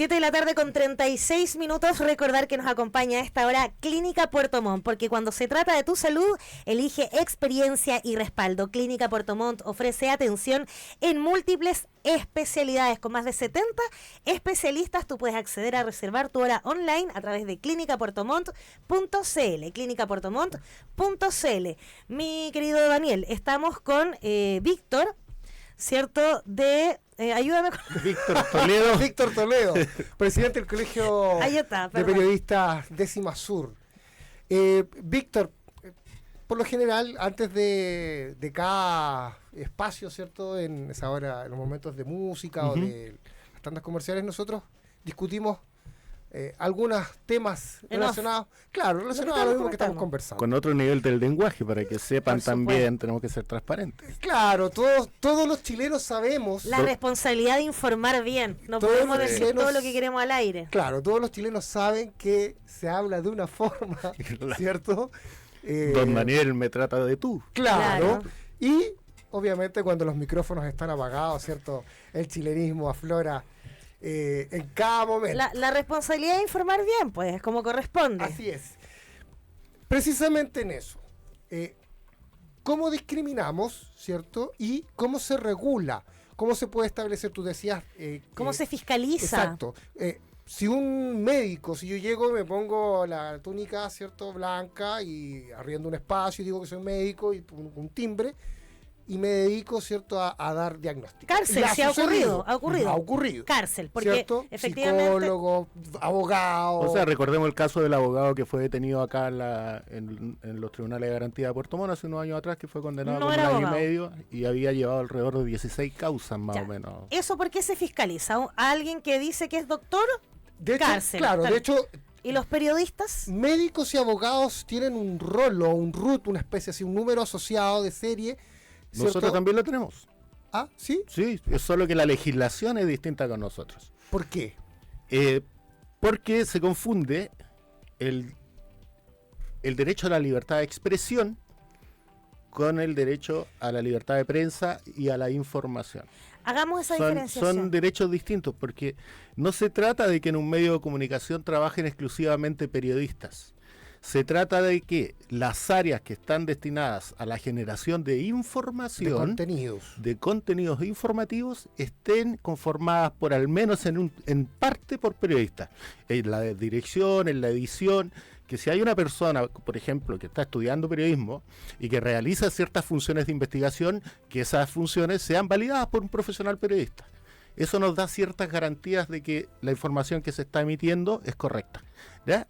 7 de la tarde con 36 minutos. Recordar que nos acompaña a esta hora Clínica Puerto Montt, porque cuando se trata de tu salud, elige experiencia y respaldo. Clínica Puerto Montt ofrece atención en múltiples especialidades. Con más de 70 especialistas, tú puedes acceder a reservar tu hora online a través de clinicapuertomont.cl. clinicapuertomont.cl. Mi querido Daniel, estamos con Víctor, ¿cierto? Ayúdame con... Víctor Toledo, presidente del Colegio de Periodistas Décima Sur. Víctor, por lo general, antes de cada espacio, ¿cierto? En esa hora, en los momentos de música o de las tandas comerciales, nosotros discutimos algunos temas relacionados a lo mismo que estamos conversando. Con otro nivel del lenguaje, para que sepan también, tenemos que ser transparentes. Claro, todos los chilenos sabemos... La responsabilidad de informar bien, no podemos decir todo lo que queremos al aire. Claro, todos los chilenos saben que se habla de una forma, ¿cierto? Don Daniel me trata de tú. Claro. Y obviamente cuando los micrófonos están apagados, ¿cierto? El chilenismo aflora en cada momento. La responsabilidad de informar bien, pues, como corresponde. Así es. Precisamente en eso. ¿Cómo discriminamos, cierto? Y cómo se regula. ¿Cómo se puede establecer? Tú decías... ¿Cómo se fiscaliza? Exacto. Si un médico, si yo llego, me pongo la túnica, ¿cierto? Blanca y arriendo un espacio y digo que soy médico y un timbre... y me dedico, ¿cierto?, a dar diagnóstico. Cárcel, sí ha ocurrido. Ha ocurrido. Cárcel, porque ¿cierto? efectivamente... Psicólogo, abogado... O sea, recordemos el caso del abogado que fue detenido acá en los tribunales de garantía de Puerto Montt hace unos años atrás, que fue condenado por un año y medio y había llevado alrededor de 16 causas más o menos. ¿Eso por qué se fiscaliza? ¿A alguien que dice que es doctor? De hecho, cárcel. Claro, de hecho... ¿Y los periodistas? Médicos y abogados tienen un rol o un RUT, una especie así, un número asociado de serie... ¿cierto? Nosotros también lo tenemos. ¿Ah, sí? Sí, es solo que la legislación es distinta con nosotros. ¿Por qué? Porque se confunde el derecho a la libertad de expresión con el derecho a la libertad de prensa y a la información. Hagamos esa diferenciación. Son derechos distintos, porque no se trata de que en un medio de comunicación trabajen exclusivamente periodistas. Se trata de que las áreas que están destinadas a la generación de información, de contenidos informativos, estén conformadas por al menos en parte por periodistas. En la dirección, en la edición, que si hay una persona, por ejemplo, que está estudiando periodismo y que realiza ciertas funciones de investigación, que esas funciones sean validadas por un profesional periodista. Eso nos da ciertas garantías de que la información que se está emitiendo es correcta, ¿ya?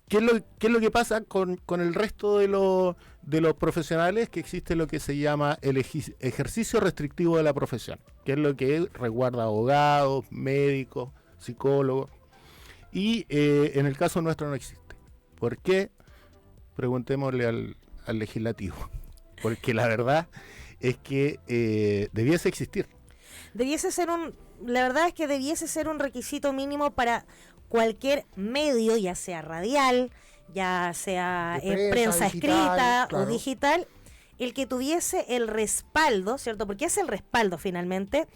¿Qué es lo que pasa con el resto de los profesionales? Que existe lo que se llama el ejercicio restrictivo de la profesión, que es lo que resguarda abogados, médicos, psicólogos, y en el caso nuestro no existe. ¿Por qué? Preguntémosle al legislativo, porque la verdad es que debiese existir. La verdad es que debiese ser un requisito mínimo para cualquier medio, ya sea radial, ya sea prensa escrita o digital, el que tuviese el respaldo, ¿cierto? Porque es el respaldo finalmente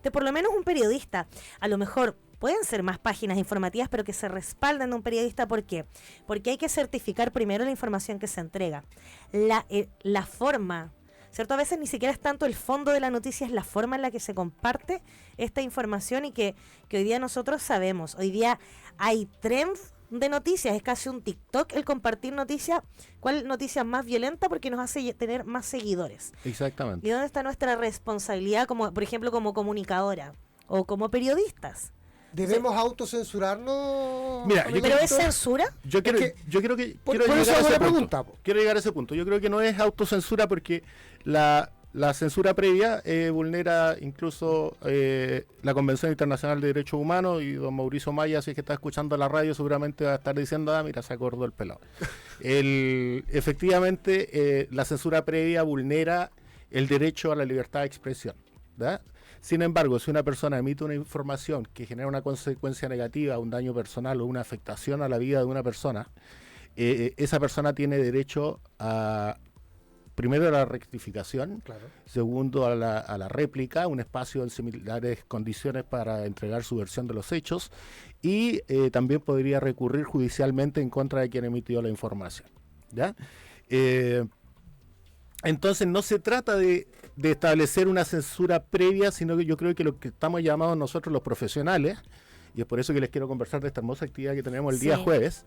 de por lo menos un periodista. A lo mejor pueden ser más páginas informativas, pero que se respalden de un periodista. ¿Por qué? Porque hay que certificar primero la información que se entrega. La forma, ¿cierto? A veces ni siquiera es tanto el fondo de la noticia, es la forma en la que se comparte esta información y que hoy día nosotros sabemos. Hoy día hay trends de noticias, es casi un TikTok el compartir noticias. ¿Cuál noticia más violenta? Porque nos hace tener más seguidores. Exactamente. ¿Y dónde está nuestra responsabilidad, como por ejemplo como comunicadora o como periodistas? ¿Debemos autocensurarnos? Mira, ¿pero es censura? Yo creo que quiero llegar a ese punto. Yo creo que no es autocensura, porque la censura previa vulnera incluso la Convención Internacional de Derechos Humanos, y don Mauricio Maya, si es que está escuchando la radio, seguramente va a estar diciendo, mira, se acordó el pelado. Efectivamente, la censura previa vulnera el derecho a la libertad de expresión, ¿verdad? Sin embargo, si una persona emite una información que genera una consecuencia negativa, un daño personal o una afectación a la vida de una persona, esa persona tiene derecho a, primero, a la rectificación, claro. Segundo, a la réplica, un espacio en similares condiciones para entregar su versión de los hechos, y también podría recurrir judicialmente en contra de quien emitió la información, ¿ya? Entonces no se trata de establecer una censura previa, sino que yo creo que lo que estamos llamados nosotros los profesionales, y es por eso que les quiero conversar de esta hermosa actividad que tenemos el día jueves,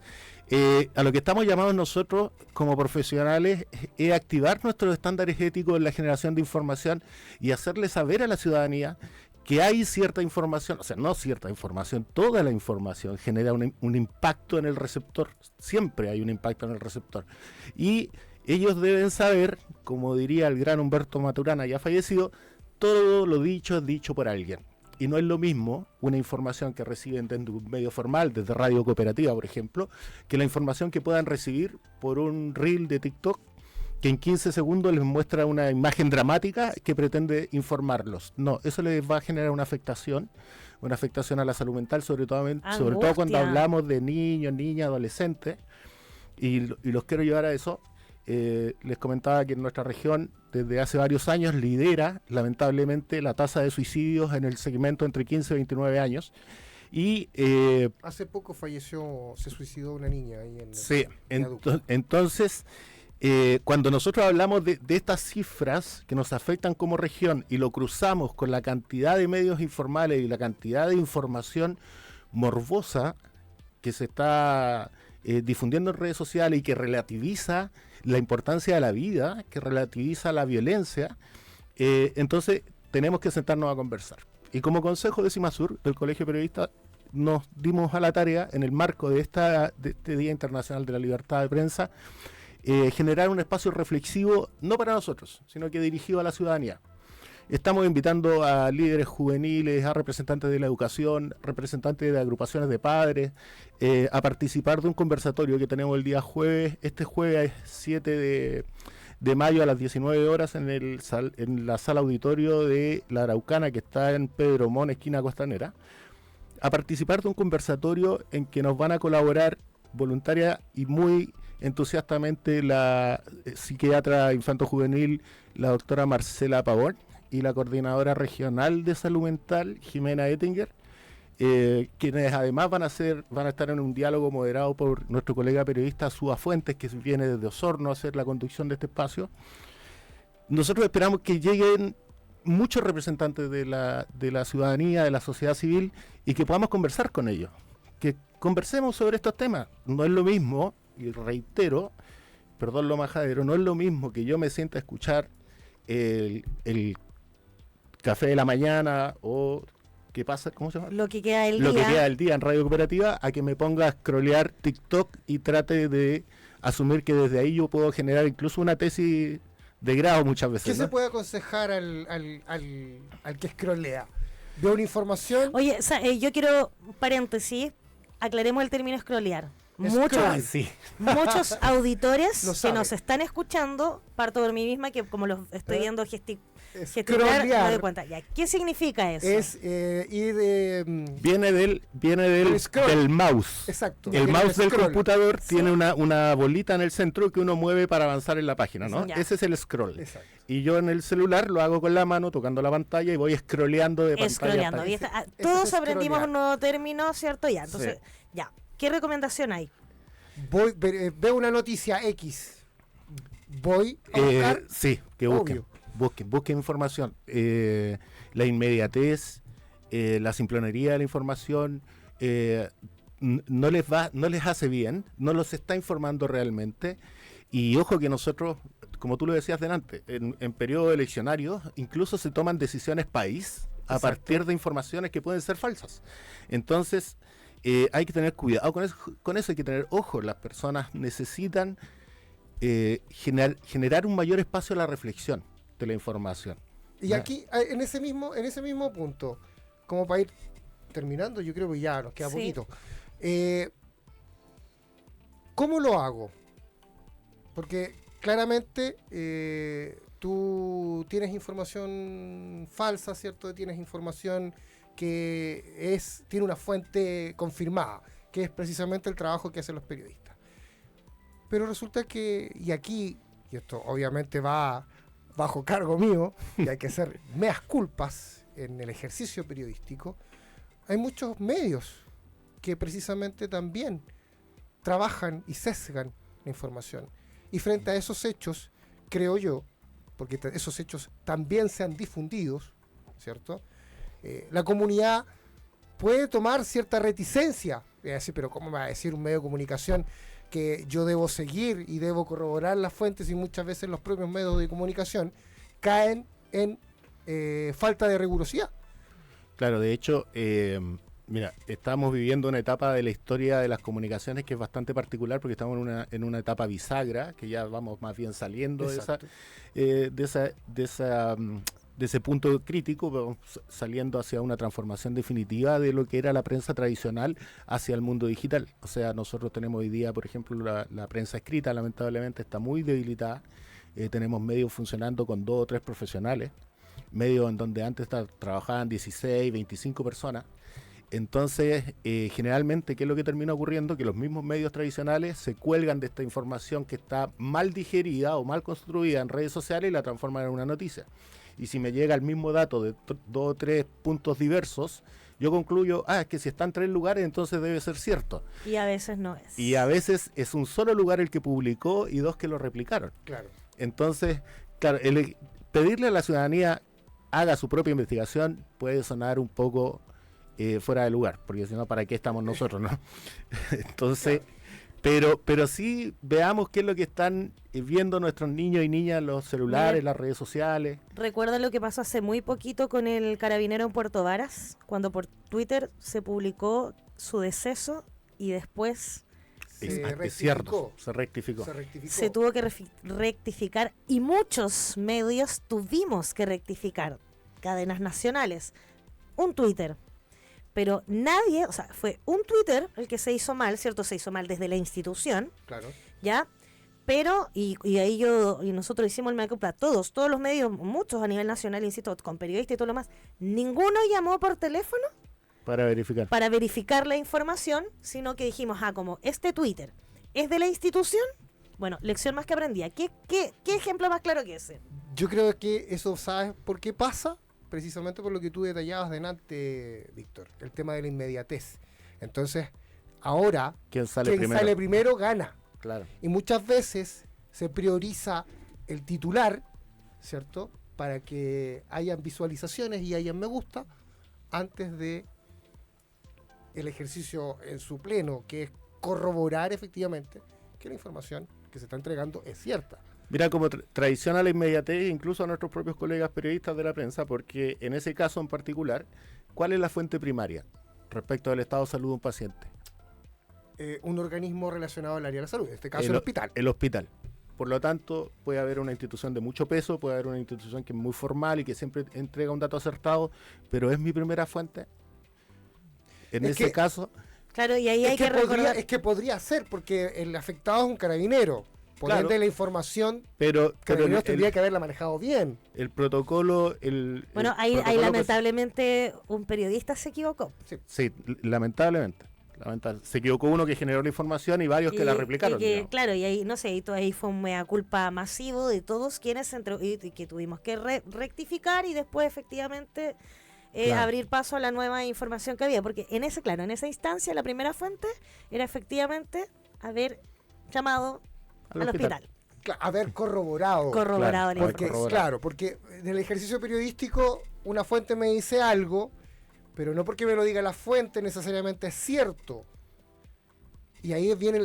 a lo que estamos llamados nosotros como profesionales es activar nuestros estándares éticos en la generación de información y hacerle saber a la ciudadanía que hay cierta información, o sea, no cierta información, toda la información genera un impacto en el receptor, siempre hay un impacto en el receptor, y ellos deben saber, como diría el gran Humberto Maturana, ya fallecido, todo lo dicho es dicho por alguien. Y no es lo mismo una información que reciben desde un medio formal, desde Radio Cooperativa, por ejemplo, que la información que puedan recibir por un reel de TikTok que en 15 segundos les muestra una imagen dramática que pretende informarlos. No, eso les va a generar una afectación a la salud mental, sobre todo cuando hablamos de niños, niñas, adolescentes, y los quiero llevar a eso. Les comentaba que en nuestra región desde hace varios años lidera lamentablemente la tasa de suicidios en el segmento entre 15 y 29 años y hace poco se suicidó una niña ahí en sí, entonces cuando nosotros hablamos de estas cifras que nos afectan como región y lo cruzamos con la cantidad de medios informales y la cantidad de información morbosa que se está difundiendo en redes sociales y que relativiza la importancia de la vida, que relativiza la violencia, entonces tenemos que sentarnos a conversar. Y como consejo de CIMASUR, del Colegio Periodista, nos dimos a la tarea, en el marco de este Día Internacional de la Libertad de Prensa, generar un espacio reflexivo, no para nosotros, sino que dirigido a la ciudadanía. Estamos invitando a líderes juveniles, a representantes de la educación, representantes de agrupaciones de padres, a participar de un conversatorio que tenemos el día jueves. Este jueves 7 de mayo a las 19 horas en la sala auditorio de La Araucana, que está en Pedro Mon, esquina Costanera. A participar de un conversatorio en que nos van a colaborar voluntaria y muy entusiastamente la psiquiatra infanto-juvenil, la doctora Marcela Pavón, y la coordinadora regional de salud mental, Jimena Ettinger, quienes además van a estar en un diálogo moderado por nuestro colega periodista Suba Fuentes, que viene desde Osorno a hacer la conducción de este espacio. Nosotros esperamos que lleguen muchos representantes de la ciudadanía, de la sociedad civil, y que podamos conversar con ellos, que conversemos sobre estos temas. No es lo mismo, y reitero, perdón lo majadero, no es lo mismo que yo me sienta a escuchar el Café de la Mañana o ¿qué pasa? ¿Cómo se llama? Lo que queda del día en Radio Cooperativa, a que me ponga a scrollear TikTok y trate de asumir que desde ahí yo puedo generar incluso una tesis de grado muchas veces. ¿Qué se puede aconsejar al que scrollea? ¿Ve una información? Oye, yo quiero, paréntesis, aclaremos el término scrollear. Muchos auditores que nos están escuchando, parto por mí misma, que como los estoy viendo gesticular, me doy cuenta. Ya, ¿qué significa eso? Es viene del mouse. Exacto. El mouse del computador tiene una bolita en el centro que uno mueve para avanzar en la página, ¿no? Ese es el scroll. Exacto. Y yo en el celular lo hago con la mano, tocando la pantalla y voy scrolleando de pantalla a pantalla. Todos aprendimos un nuevo término, ¿cierto? Ya, entonces, ya. ¿Qué recomendación hay? Veo una noticia X. Voy a buscar. Sí, que busquen información. La inmediatez, la simplonería de la información, no les hace bien, no los está informando realmente. Y ojo que nosotros, como tú lo decías delante, en periodo eleccionario, incluso se toman decisiones país a partir de informaciones que pueden ser falsas. Entonces, hay que tener cuidado con eso hay que tener ojo. Las personas necesitan generar un mayor espacio a la reflexión de la información. Y aquí, en ese mismo punto, como para ir terminando, yo creo que ya nos queda poquito. ¿Cómo lo hago? Porque claramente tú tienes información falsa, ¿cierto? Tienes información que tiene una fuente confirmada, que es precisamente el trabajo que hacen los periodistas. Pero resulta que, y esto obviamente va bajo cargo mío, y hay que hacer meas culpas en el ejercicio periodístico, hay muchos medios que precisamente también trabajan y sesgan la información. Y frente a esos hechos, creo yo, porque esos hechos también se han difundido, ¿cierto? La comunidad puede tomar cierta reticencia, decir, pero ¿cómo me va a decir un medio de comunicación que yo debo seguir y debo corroborar las fuentes? Y muchas veces los propios medios de comunicación caen en falta de rigurosidad. Claro, de hecho, mira, estamos viviendo una etapa de la historia de las comunicaciones que es bastante particular porque estamos en una etapa bisagra, que ya vamos más bien saliendo de ese punto crítico, vamos saliendo hacia una transformación definitiva de lo que era la prensa tradicional hacia el mundo digital. O sea, nosotros tenemos hoy día, por ejemplo, la prensa escrita lamentablemente está muy debilitada. Tenemos medios funcionando con 2 o 3 profesionales, medios en donde antes trabajaban 16, 25 personas. Entonces, generalmente, ¿qué es lo que termina ocurriendo? Que los mismos medios tradicionales se cuelgan de esta información que está mal digerida o mal construida en redes sociales y la transforman en una noticia. Y si me llega el mismo dato de 2 o 3 puntos diversos, yo concluyo, es que si está en 3 lugares, entonces debe ser cierto. Y a veces no es. Y a veces es un solo lugar el que publicó y 2 que lo replicaron. Claro. Entonces, claro, pedirle a la ciudadanía haga su propia investigación puede sonar un poco fuera de lugar, porque si no, ¿para qué estamos nosotros, no? Entonces, claro. Pero sí veamos qué es lo que están viendo nuestros niños y niñas en los celulares, las redes sociales. ¿Recuerdan lo que pasó hace muy poquito con el carabinero en Puerto Varas? Cuando por Twitter se publicó su deceso y después es cierto, se rectificó. Se tuvo que rectificar y muchos medios tuvimos que rectificar, cadenas nacionales, un Twitter. Pero nadie, o sea, fue un Twitter el que se hizo mal, ¿cierto? Se hizo mal desde la institución, claro, ¿ya? Pero, y ahí nosotros hicimos el mea culpa, todos los medios, muchos a nivel nacional, insisto, con periodistas y todo lo más, ninguno llamó por teléfono para verificar la información, sino que dijimos, como este Twitter es de la institución, bueno, lección más que aprendía. ¿Qué ejemplo más claro que ese? Yo creo que eso, ¿sabes por qué pasa? Precisamente por lo que tú detallabas delante, Víctor, el tema de la inmediatez. Entonces, ahora, quien sale primero gana. Claro. Y muchas veces se prioriza el titular, ¿cierto? Para que hayan visualizaciones y hayan me gusta antes de el ejercicio en su pleno, que es corroborar efectivamente que la información que se está entregando es cierta. Mira, como traiciona la inmediatez incluso a nuestros propios colegas periodistas de la prensa, porque en ese caso en particular, ¿cuál es la fuente primaria respecto del estado de salud de un paciente? Un organismo relacionado al área de la salud, en este caso el hospital. El hospital. Por lo tanto, puede haber una institución de mucho peso, puede haber una institución que es muy formal y que siempre entrega un dato acertado, pero ¿es mi primera fuente? En ese caso... Claro, y ahí hay que recordar... Es que podría ser, porque el afectado es un carabinero. Por ende, la información pero tendría que haberla manejado bien. El protocolo... ahí lamentablemente un periodista se equivocó. Sí, lamentablemente. Se equivocó uno que generó la información y varios que la replicaron. Claro, y ahí, no sé, ahí fue un mea culpa masivo de todos quienes que tuvimos que rectificar y después efectivamente abrir paso a la nueva información que había. Porque en esa instancia la primera fuente era efectivamente haber llamado al hospital. Haber corroborado. La información. Claro, porque en el ejercicio periodístico una fuente me dice algo, pero no porque me lo diga la fuente necesariamente es cierto. Y ahí viene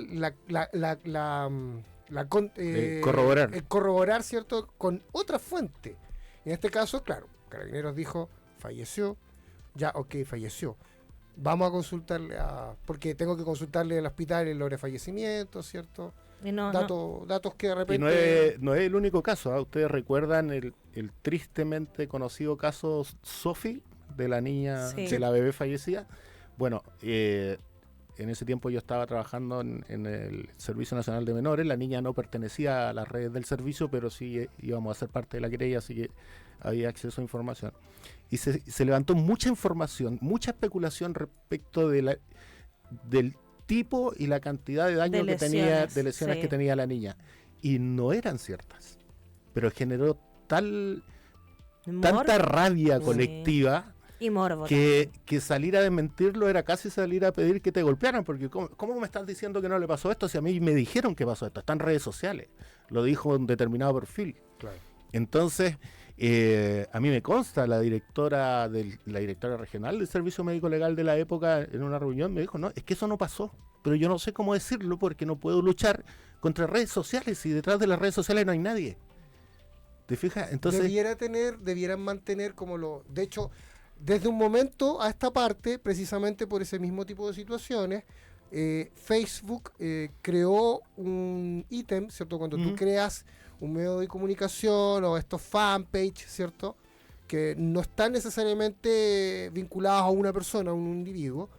corroborar. El corroborar, ¿cierto? Con otra fuente. En este caso, claro, Carabineros dijo, falleció. Ya, falleció. Vamos a consultarle porque tengo que consultarle al hospital el hora de fallecimiento, ¿cierto? Datos que de repente... Y no es el único caso. Ustedes recuerdan el tristemente conocido caso Sophie, de la niña, de la bebé fallecida. Bueno, en ese tiempo yo estaba trabajando en el Servicio Nacional de Menores. La niña no pertenecía a las redes del servicio, pero sí íbamos a ser parte de la querella, así que había acceso a información. Y se levantó mucha información, mucha especulación respecto del tipo y la cantidad de daño que tenía, de lesiones que tenía la niña. Y no eran ciertas, pero generó tanta rabia colectiva y morbo que salir a desmentirlo era casi salir a pedir que te golpearan, porque ¿cómo me estás diciendo que no le pasó esto si a mí me dijeron que pasó esto? Está en redes sociales, lo dijo un determinado perfil. Claro. Entonces, a mí me consta, la directora regional del Servicio Médico Legal de la época, en una reunión me dijo, no, es que eso no pasó, pero yo no sé cómo decirlo porque no puedo luchar contra redes sociales y detrás de las redes sociales no hay nadie. ¿Te fijas? Entonces debieran mantener de hecho, desde un momento a esta parte, precisamente por ese mismo tipo de situaciones, Facebook creó un ítem, ¿cierto? Cuando tú creas un medio de comunicación o estos fanpage, ¿cierto? Que no están necesariamente vinculados a una persona, a un individuo,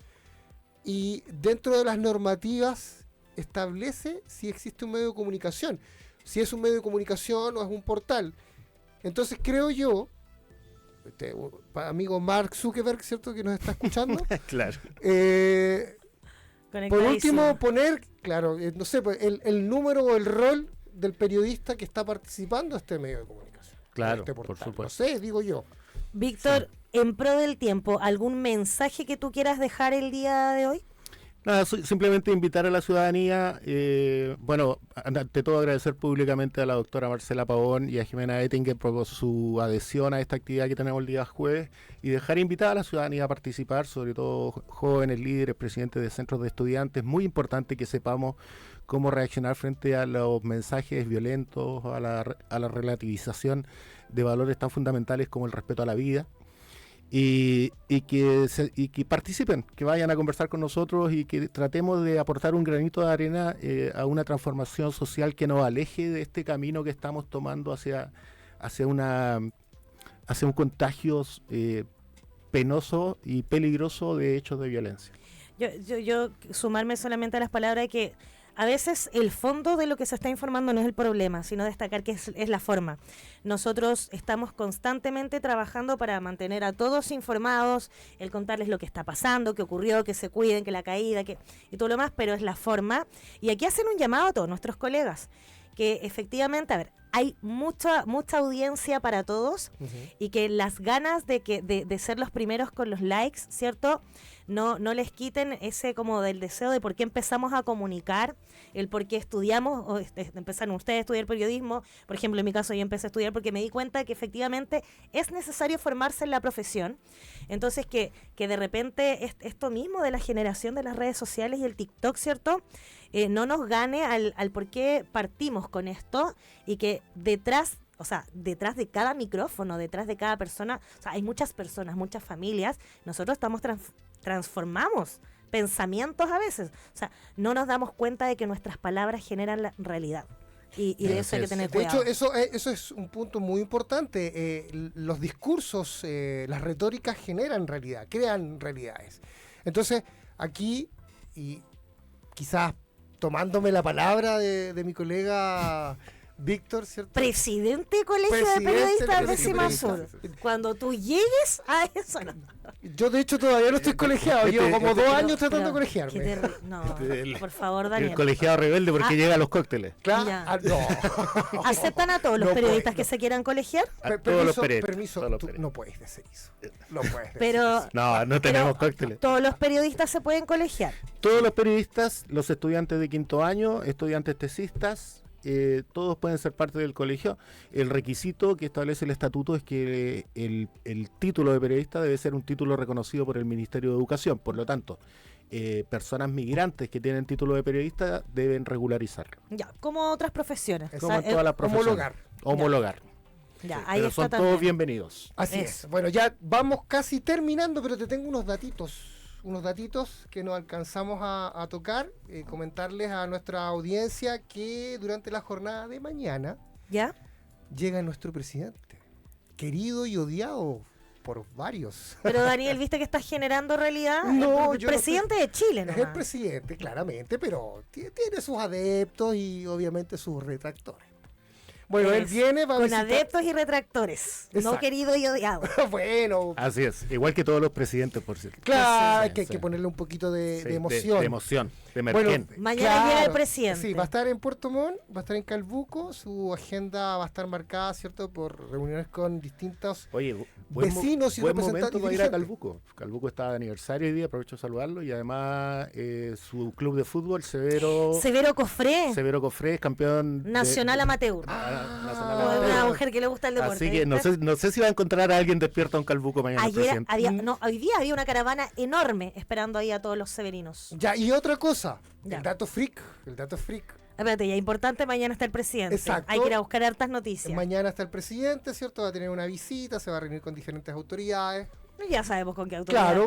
y dentro de las normativas establece si existe un medio de comunicación, si es un medio de comunicación o es un portal. Entonces creo yo, amigo Mark Zuckerberg, ¿cierto? Que nos está escuchando. Claro. Por último, poner, claro, no sé, el número o el rol del periodista que está participando en este medio de comunicación. Claro, por supuesto. No sé, digo yo. Víctor, en pro del tiempo, ¿algún mensaje que tú quieras dejar el día de hoy? Nada, simplemente invitar a la ciudadanía, ante todo agradecer públicamente a la doctora Marcela Pavón y a Jimena Ettinger por su adhesión a esta actividad que tenemos el día jueves y dejar invitada a la ciudadanía a participar, sobre todo jóvenes, líderes, presidentes de centros de estudiantes. Muy importante que sepamos cómo reaccionar frente a los mensajes violentos, a la relativización de valores tan fundamentales como el respeto a la vida. Y que participen, que vayan a conversar con nosotros y que tratemos de aportar un granito de arena a una transformación social que nos aleje de este camino que estamos tomando hacia un contagio penoso y peligroso de hechos de violencia. Yo sumarme solamente a las palabras de que a veces el fondo de lo que se está informando no es el problema, sino destacar que es la forma. Nosotros estamos constantemente trabajando para mantener a todos informados, el contarles lo que está pasando, qué ocurrió, que se cuiden, que la caída, y todo lo más, pero es la forma. Y aquí hacen un llamado a todos nuestros colegas, que efectivamente, a ver, hay mucha audiencia para todos y que las ganas de ser los primeros con los likes, ¿cierto?, no les quiten ese como del deseo de por qué empezamos a comunicar, el por qué estudiamos, o empezaron ustedes a estudiar periodismo. Por ejemplo, en mi caso yo empecé a estudiar porque me di cuenta que efectivamente es necesario formarse en la profesión. Entonces que de repente esto mismo de la generación de las redes sociales y el TikTok, ¿cierto?, no nos gane al por qué partimos con esto, y que detrás de cada micrófono, detrás de cada persona, o sea, hay muchas personas, muchas familias. Nosotros transformamos pensamientos a veces. O sea, no nos damos cuenta de que nuestras palabras generan la realidad. Y de eso hay que tener cuidado. De hecho, eso es un punto muy importante. Los discursos, las retóricas generan realidad, crean realidades. Entonces, aquí, y quizás tomándome la palabra de mi colega Víctor, ¿cierto? Presidente de Colegio de Periodistas de Cimasur. Cuando tú llegues a eso, no. Yo, de hecho, todavía no estoy colegiado. Llevo como 2 años tratando de colegiarme. No, por favor, Daniel. El colegiado rebelde porque llega a los cócteles. Claro. No. ¿Aceptan a todos los periodistas que se quieran colegiar? Permiso, tú no puedes decir eso. No puedes decir eso. No tenemos cócteles. ¿Todos los periodistas se pueden colegiar? Todos los periodistas, los estudiantes de 5º año, estudiantes tesistas, todos pueden ser parte del colegio. El requisito que establece el estatuto es que el título de periodista debe ser un título reconocido por el Ministerio de Educación. Por lo tanto, personas migrantes que tienen título de periodista deben regularizarlo. Ya, como otras profesiones. Como en todas las profesiones. Homologar. Ya, ahí pero está son también. todos bienvenidos. Así es. Bueno, ya vamos casi terminando, pero te tengo unos datitos que no alcanzamos a tocar, comentarles a nuestra audiencia que durante la jornada de mañana ¿ya? Llega nuestro presidente, querido y odiado por varios. Pero Daniel, ¿viste que estás generando realidad? No, el presidente de Chile, ¿no? Es el presidente, claramente, pero tiene sus adeptos y obviamente sus retractores. Bueno, él viene con adeptos y retractores. Exacto. No querido y odiado. Bueno. Así es. Igual que todos los presidentes, por cierto. Claro, sí, que hay que ponerle un poquito de emoción. De emoción, de emergente. Bueno, mañana llega el presidente. Sí, va a estar en Puerto Montt, va a estar en Calbuco. Su agenda va a estar marcada, ¿cierto? Por reuniones con distintos vecinos y representantes. Va a ir a Calbuco. Calbuco está de aniversario hoy día, aprovecho de saludarlo. Y además su club de fútbol, Severo Cofré. Severo Cofré es campeón nacional amateur. Una mujer que le gusta el deporte. Así que no sé si va a encontrar a alguien despierto en Calbuco mañana. Hoy día había una caravana enorme esperando ahí a todos los severinos. Ya, y otra cosa, el dato freak. Espérate, ya importante, mañana está el presidente. Exacto. Hay que ir a buscar hartas noticias. Mañana está el presidente, ¿cierto? Va a tener una visita, se va a reunir con diferentes autoridades. Ya sabemos con qué autoridades. Claro,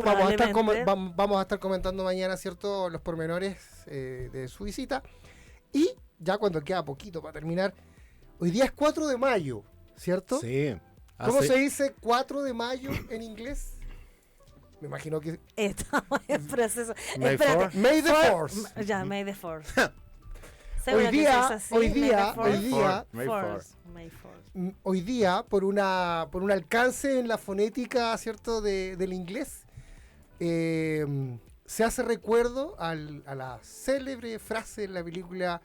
vamos a estar comentando mañana, ¿cierto? Los pormenores de su visita. Y ya cuando queda poquito para terminar, hoy día es 4 de mayo, ¿cierto? Sí. ¿Cómo se dice 4 de mayo en inglés? Me imagino que... Estamos en proceso. May the Force. Ya, May the Force. Hoy día, por un alcance en la fonética, ¿cierto? Del inglés, se hace recuerdo a la célebre frase en la película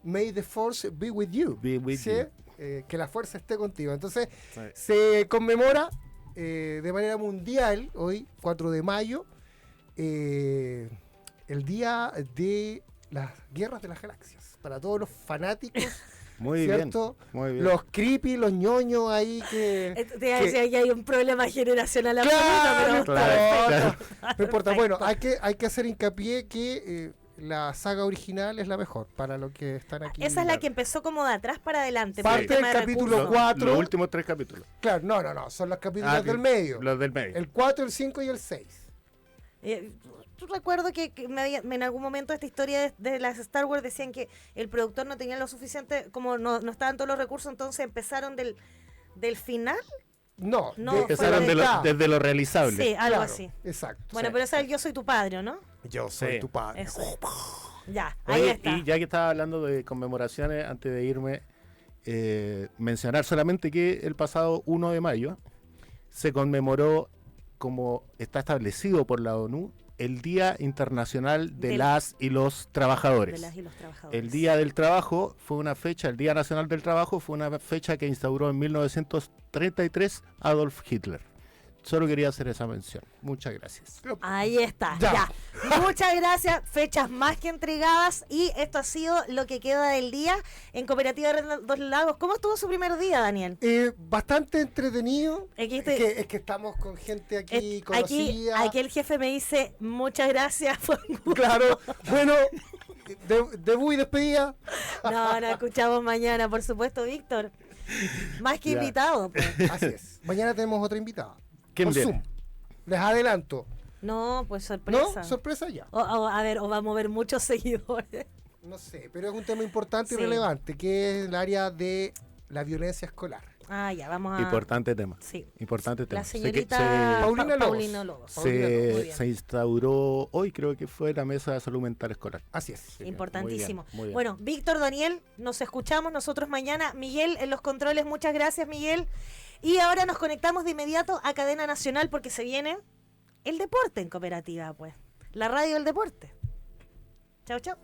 May the Force be with you. Que la fuerza esté contigo. Entonces, se conmemora de manera mundial, hoy, 4 de mayo, el día de las guerras de las galaxias. Para todos los fanáticos, ¿cierto? Muy bien. Los creepy, los ñoños ahí que... Te iba a decir que hay un problema generacional absoluto, no importa. Bueno, hay que hacer hincapié que... la saga original es la mejor para los que están aquí. Esa es la que empezó como de atrás para adelante. Parte del capítulo 4. Los últimos 3 capítulos. Claro, no. Son los capítulos del medio. Los del medio. El 4, el 5 y el 6. Yo recuerdo que en algún momento esta historia de las Star Wars decían que el productor no tenía lo suficiente, como no estaban todos los recursos, entonces empezaron del final. No, empezaron desde lo realizable. Sí, algo así. Exacto. Bueno, pero esa Yo soy tu padre, ¿no? Yo soy tu padre. Eso. Ya, ahí está. Y ya que estaba hablando de conmemoraciones, antes de irme, mencionar solamente que el pasado 1 de mayo se conmemoró, como está establecido por la ONU, el Día Internacional de las y los Trabajadores. El Día del Trabajo fue una fecha, el Día Nacional del Trabajo fue una fecha que instauró en 1933 Adolf Hitler. Solo quería hacer esa mención. Muchas gracias. Ahí está, ya. Muchas gracias. Fechas más que entregadas. Y esto ha sido lo que queda del día en Cooperativa Dos Lagos. ¿Cómo estuvo su primer día, Daniel? Bastante entretenido. Es que estamos con gente aquí conocida. Aquí el jefe me dice, muchas gracias. Claro. Bueno, debut y despedida. No, escuchamos mañana, por supuesto, Víctor. Más que invitado. Pues. Así es. Mañana tenemos otra invitada. ¿Quién viene? Zoom. Les adelanto. No, pues sorpresa. ¿No? Sorpresa ya. A ver, o va a mover muchos seguidores. No sé, pero es un tema importante y relevante, que es el área de la violencia escolar. Ya, vamos a... Importante tema. Sí. Importante tema. La señorita Paulina Lobos. Se instauró hoy, creo que fue la mesa de salud mental escolar. Así es. Sí, importantísimo. Muy bien. Bueno, Víctor, Daniel, nos escuchamos nosotros mañana. Miguel, en los controles, muchas gracias, Miguel. Y ahora nos conectamos de inmediato a Cadena Nacional porque se viene el deporte en Cooperativa, pues. La radio del deporte. Chau, chau.